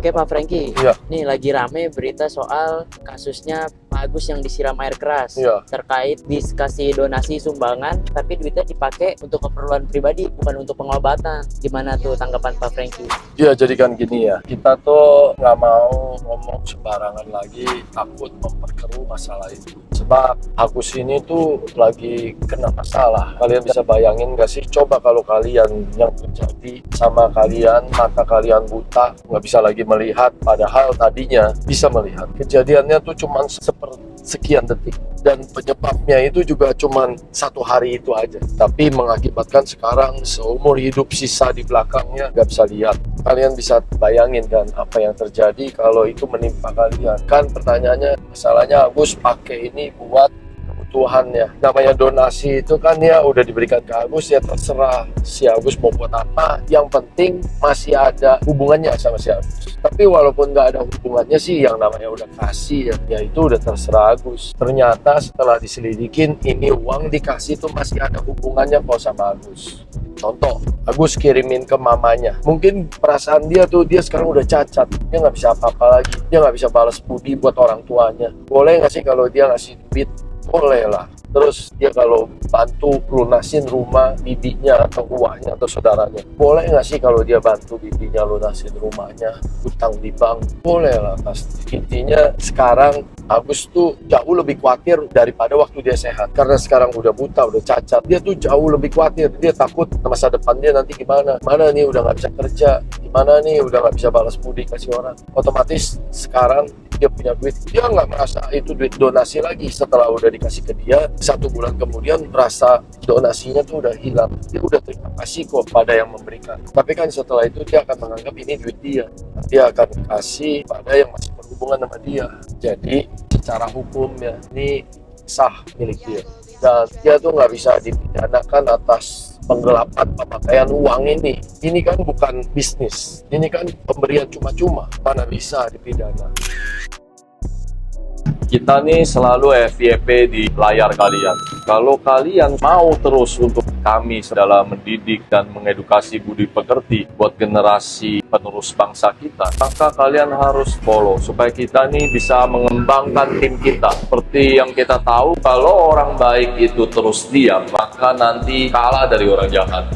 Oke Pak Franky, Iya. nih lagi rame berita soal kasusnya Pak Agus yang disiram air keras terkait dikasih donasi sumbangan, tapi duitnya dipakai untuk keperluan pribadi, bukan untuk pengobatan. Gimana tuh tanggapan Pak Franky? Ya jadi kan gini ya, kita tuh nggak mau ngomong sembarangan lagi, takut memperkeruh masalah itu. Sebab Agus ini tuh lagi kena masalah. Kalian bisa bayangin nggak sih, coba kalau kalian yang terjadi sama kalian, mata kalian buta, nggak bisa lagi melihat, padahal tadinya bisa melihat. Kejadiannya tuh cuman sekian detik, dan penyebabnya itu juga cuman satu hari itu aja, tapi mengakibatkan sekarang seumur hidup sisa di belakangnya nggak bisa lihat. Kalian bisa bayangin kan apa yang terjadi kalau itu menimpa kalian. Kan pertanyaannya, masalahnya Agus pakai ini buat kebutuhannya. Namanya donasi itu kan ya udah diberikan ke Agus, ya terserah si Agus mau buat apa. Yang penting masih ada hubungannya sama si Agus. Tapi walaupun nggak ada hubungannya sih, yang namanya udah kasih ya itu udah terserah Agus. Ternyata setelah diselidikin, ini uang dikasih tuh masih ada hubungannya kok sama Agus. Contoh, Agus kirimin ke mamanya. Mungkin perasaan dia tuh, dia sekarang udah cacat. Dia nggak bisa apa-apa lagi. Dia nggak bisa balas budi buat orang tuanya. Boleh nggak sih kalau dia ngasih duit? Boleh lah. Terus dia kalau bantu lunasin rumah bibinya atau uangnya atau saudaranya, boleh nggak sih kalau dia bantu bibinya lunasin rumahnya, utang di bank? Boleh lah pasti. Intinya sekarang Agus tuh jauh lebih khawatir daripada waktu dia sehat. Karena sekarang udah buta, udah cacat, dia tuh jauh lebih khawatir. Dia takut masa depan dia nanti gimana. Mana nih udah nggak bisa kerja, gimana nih udah nggak bisa balas budi kasih orang. Otomatis sekarang dia punya duit, dia nggak merasa itu duit donasi lagi. Setelah udah dikasih ke dia, 1 bulan kemudian rasa donasinya tuh udah hilang. Dia udah terima kasih kok pada yang memberikan, tapi kan setelah itu dia akan menganggap ini duit dia. Dia akan kasih pada yang masih berhubungan sama dia. Jadi secara hukum ya ini sah milik dia, dan dia tuh nggak bisa dipidanakan atas penggelapan pemakaian uang ini. Ini kan bukan bisnis, ini kan pemberian cuma-cuma, mana bisa dipidana. Kita nih selalu FYP di layar kalian. Kalau kalian mau terus untuk kami dalam mendidik dan mengedukasi budi pekerti buat generasi penerus bangsa kita, maka kalian harus follow supaya kita nih bisa mengembangkan tim kita. Seperti yang kita tahu, kalau orang baik itu terus diam, maka nanti kalah dari orang jahat.